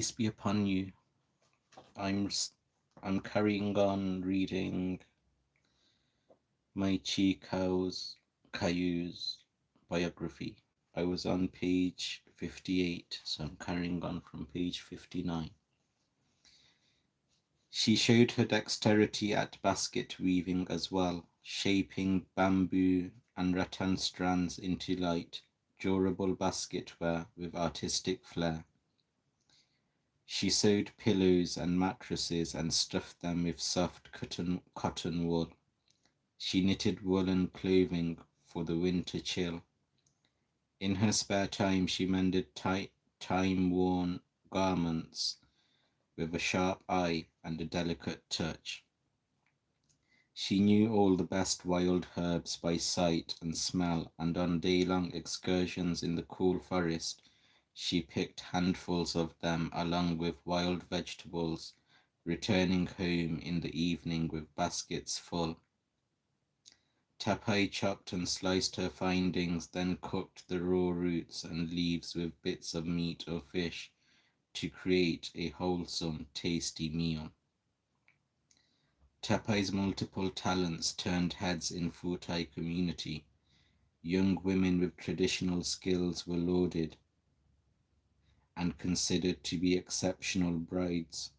Peace be upon you. I'm s- I'm carrying on reading my kaew's biography. I was on page 58, so I'm carrying on from page 59. She showed her dexterity at basket weaving as well, shaping bamboo and rattan strands into light, durable basketware with artistic flair. She sewed pillows and mattresses and stuffed them with soft cotton wool. She knitted woolen clothing for the winter chill. In her spare time, she mended time-worn garments with a sharp eye and a delicate touch. She knew all the best wild herbs by sight and smell, and on day-long excursions in the cool forest, she picked handfuls of them along with wild vegetables, returning home in the evening with baskets full. Tapai chopped and sliced her findings, then cooked the raw roots and leaves with bits of meat or fish to create a wholesome, tasty meal. Tapai's multiple talents turned heads in Futai community. Young women with traditional skills were lauded and considered to be exceptional brides.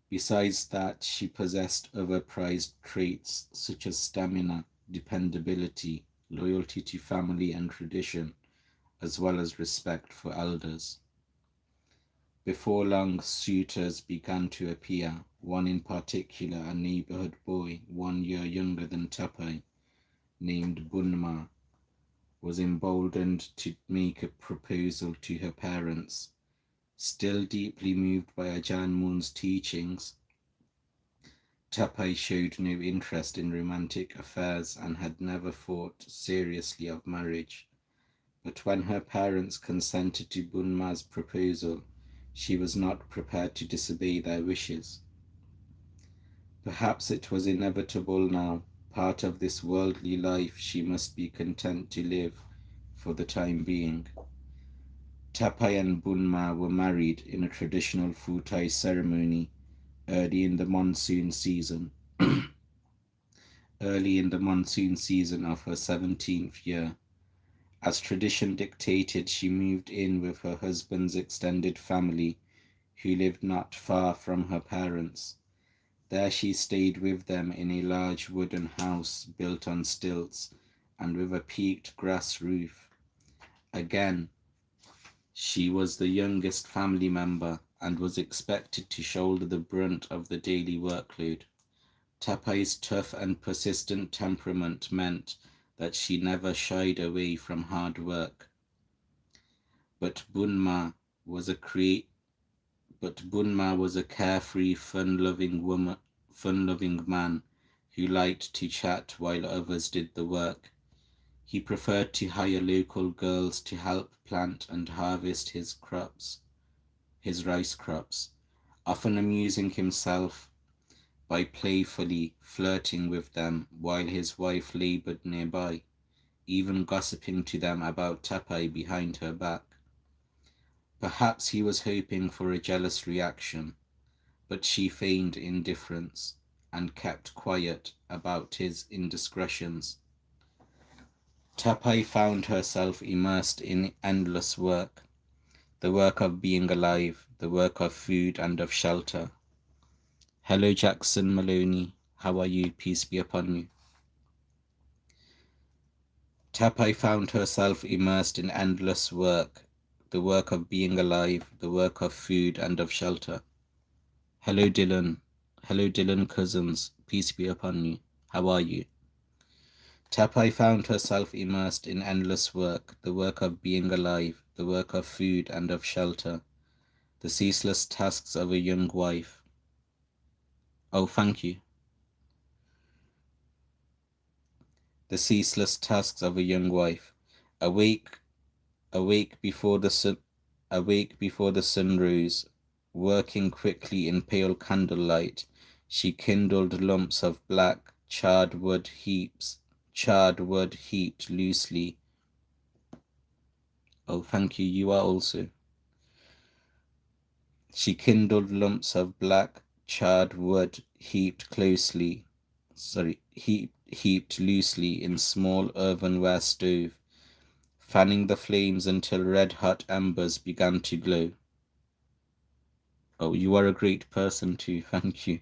Besides that, she possessed other prized traits such as stamina, dependability, loyalty to family and tradition, as well as respect for elders. Before long, suitors began to appear, one in particular, a neighborhood boy 1 year younger than Tapai, named Bunma, was emboldened to make a proposal to her parents. Still deeply moved by Ajahn Mun's teachings, Tapai showed no interest in romantic affairs and had never thought seriously of marriage. But when her parents consented to Bunma's proposal, she was not prepared to disobey their wishes. Perhaps it was inevitable now, part of this worldly life she must be content to live for the time being. Tapai and Bunma were married in a traditional Futai ceremony early in the monsoon season. Early in the monsoon season of her 17th year. As tradition dictated, she moved in with her husband's extended family, who lived not far from her parents. There she stayed with them in a large wooden house built on stilts and with a peaked grass roof. Again, she was the youngest family member and was expected to shoulder the brunt of the daily workload. Tapai's tough and persistent temperament meant that she never shied away from hard work. But Bunma was a carefree, fun-loving man who liked to chat while others did the work. He preferred to hire local girls to help plant and harvest his rice crops, often amusing himself by playfully flirting with them while his wife labored nearby, even gossiping to them about Tapai behind her back. Perhaps he was hoping for a jealous reaction, but she feigned indifference and kept quiet about his indiscretions. Tapai found herself immersed in endless work, the work of being alive, the work of food and of shelter. Hello, Jackson Maloney. How are you? Peace be upon you. Tapai found herself immersed in endless work, the work of being alive, the work of food and of shelter. Hello, Dylan. Hello, Dylan Cousins. Peace be upon you. How are you? Tapai found herself immersed in endless work, the work of being alive, the work of food and of shelter, the ceaseless tasks of a young wife. Oh, thank you. The ceaseless tasks of a young wife. Awake, awake before the sun, awake before the sun rose, working quickly in pale candlelight, she kindled lumps of black charred wood heaped loosely. Oh, thank you. You are also. She kindled lumps of black charred wood heaped loosely in small earthenware stove, fanning the flames until red-hot embers began to glow. Oh, you are a great person too, thank you.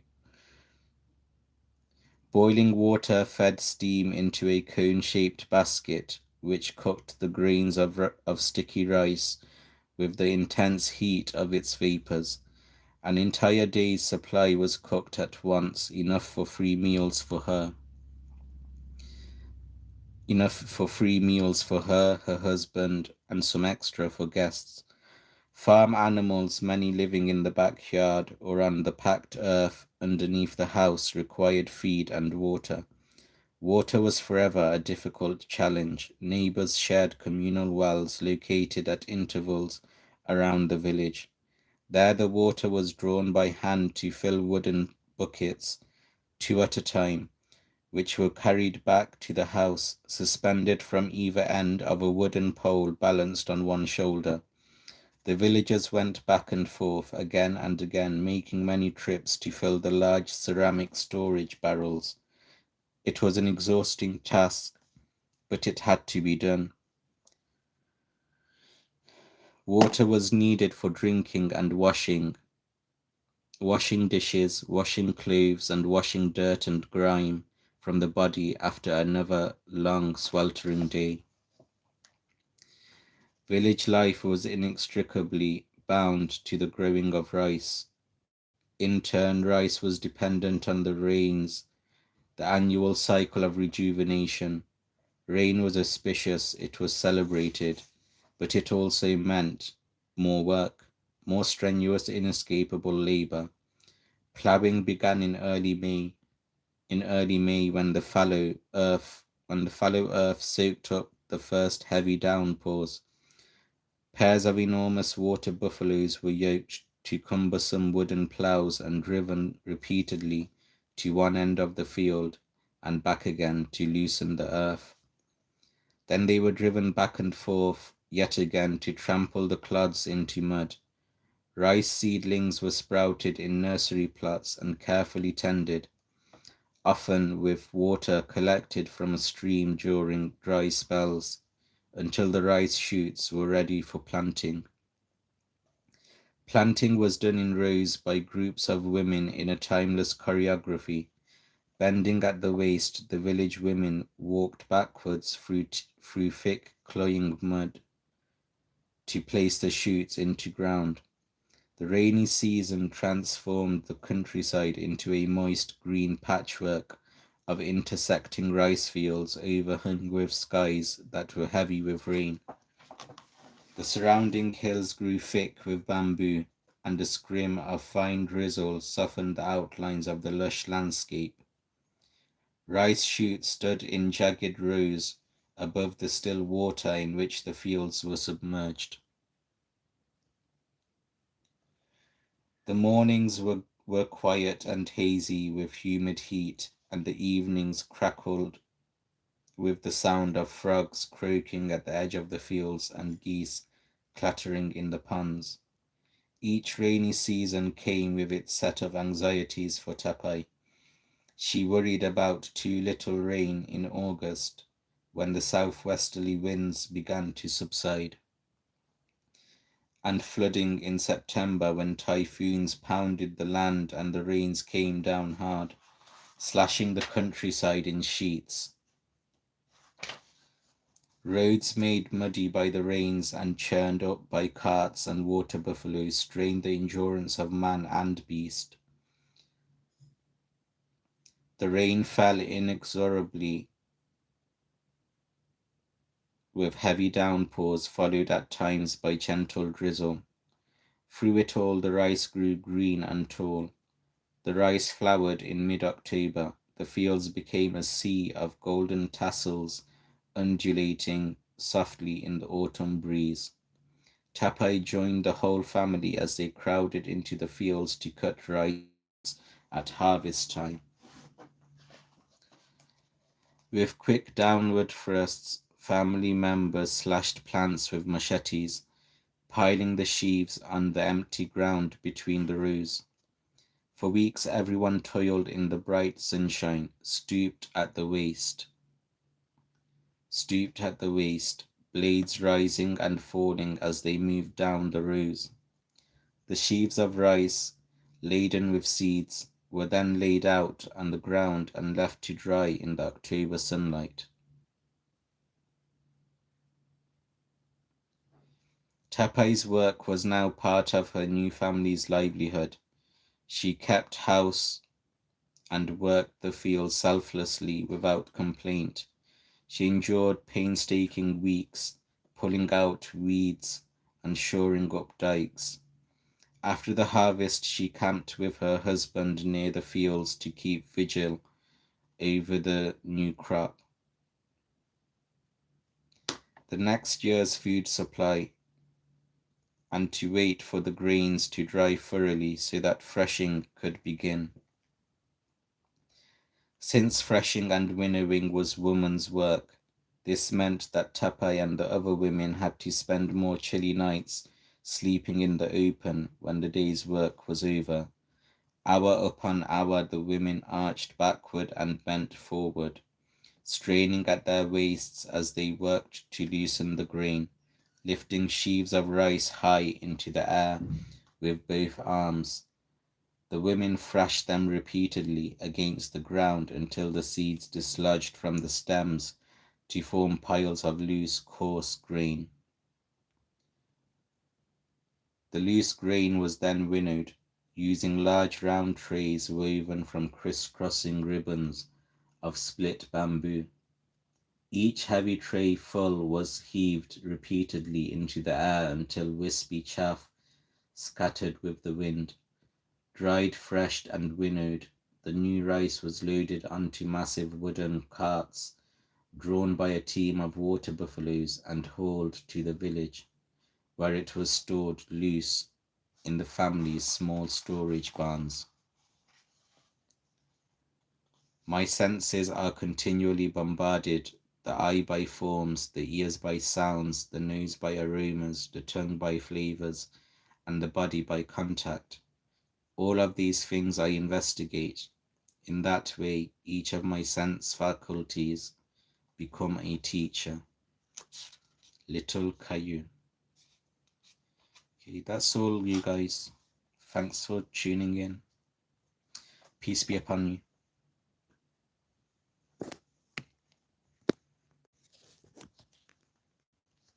Boiling water fed steam into a cone-shaped basket, which cooked the grains of sticky rice with the intense heat of its vapors. An entire day's supply was cooked at once, enough for 3 meals for her, her husband, and some extra for guests. Farm animals, many living in the backyard or on the packed earth underneath the house, required feed and water. Water was forever a difficult challenge. Neighbors shared communal wells located at intervals around the village. There the water was drawn by hand to fill wooden buckets, 2 at a time, which were carried back to the house, suspended from either end of a wooden pole balanced on one shoulder. The villagers went back and forth again and again, making many trips to fill the large ceramic storage barrels. It was an exhausting task, but it had to be done. Water was needed for drinking and washing dishes, washing clothes, and washing dirt and grime from the body after another long, sweltering day. Village life was inextricably bound to the growing of rice. In turn, rice was dependent on the rains, the annual cycle of rejuvenation. Rain was auspicious, it was celebrated, but it also meant more work, more strenuous, inescapable labor. Ploughing began in early May when the fallow earth soaked up the first heavy downpours. Pairs of enormous water buffaloes were yoked to cumbersome wooden ploughs and driven repeatedly to one end of the field and back again to loosen the earth. Then they were driven back and forth yet again to trample the clods into mud. Rice seedlings were sprouted in nursery plots and carefully tended, often with water collected from a stream during dry spells, until the rice shoots were ready for planting. Planting was done in rows by groups of women in a timeless choreography. Bending at the waist, the village women walked backwards through thick, cloying mud to place the shoots into ground. The rainy season transformed the countryside into a moist green patchwork of intersecting rice fields overhung with skies that were heavy with rain. The surrounding hills grew thick with bamboo, and a scrim of fine drizzle softened the outlines of the lush landscape. Rice shoots stood in jagged rows above the still water in which the fields were submerged. The mornings were quiet and hazy with humid heat, and the evenings crackled with the sound of frogs croaking at the edge of the fields and geese clattering in the ponds. Each rainy season came with its set of anxieties for Tapai. She worried about too little rain in August, when the southwesterly winds began to subside, and flooding in September when typhoons pounded the land and the rains came down hard, slashing the countryside in sheets. Roads made muddy by the rains and churned up by carts and water buffaloes strained the endurance of man and beast. The rain fell inexorably, with heavy downpours followed at times by gentle drizzle. Through it all the rice grew green and tall. The rice flowered in mid-October. The fields became a sea of golden tassels undulating softly in the autumn breeze. Tapai joined the whole family as they crowded into the fields to cut rice at harvest time. With quick downward thrusts, family members slashed plants with machetes. piling the sheaves on the empty ground between the rows. For weeks everyone toiled in the bright sunshine, stooped at the waist, blades rising and falling as they moved down the rows. The sheaves of rice, laden with seeds, were then laid out on the ground and left to dry in the October sunlight. Tapai's work was now part of her new family's livelihood. She kept house and worked the fields selflessly without complaint. She endured painstaking weeks, pulling out weeds and shoring up dikes. After the harvest, she camped with her husband near the fields to keep vigil over the new crop. The next year's food supply, and to wait for the grains to dry thoroughly so that threshing could begin. Since threshing and winnowing was woman's work, this meant that Tapai and the other women had to spend more chilly nights sleeping in the open when the day's work was over. Hour upon hour the women arched backward and bent forward, straining at their waists as they worked to loosen the grain, lifting sheaves of rice high into the air with both arms. The women thrashed them repeatedly against the ground until the seeds dislodged from the stems to form piles of loose, coarse grain. The loose grain was then winnowed, using large round trays woven from crisscrossing ribbons of split bamboo. Each heavy tray full was heaved repeatedly into the air until wispy chaff scattered with the wind. Dried, threshed, and winnowed, the new rice was loaded onto massive wooden carts drawn by a team of water buffaloes and hauled to the village, where it was stored loose in the family's small storage barns. My senses are continually bombarded, the eye by forms, the ears by sounds, the nose by aromas, the tongue by flavors, and the body by contact. All of these things I investigate. In that way, each of my sense faculties become a teacher. Little kaew. Okay, that's all, you guys. Thanks for tuning in. Peace be upon you.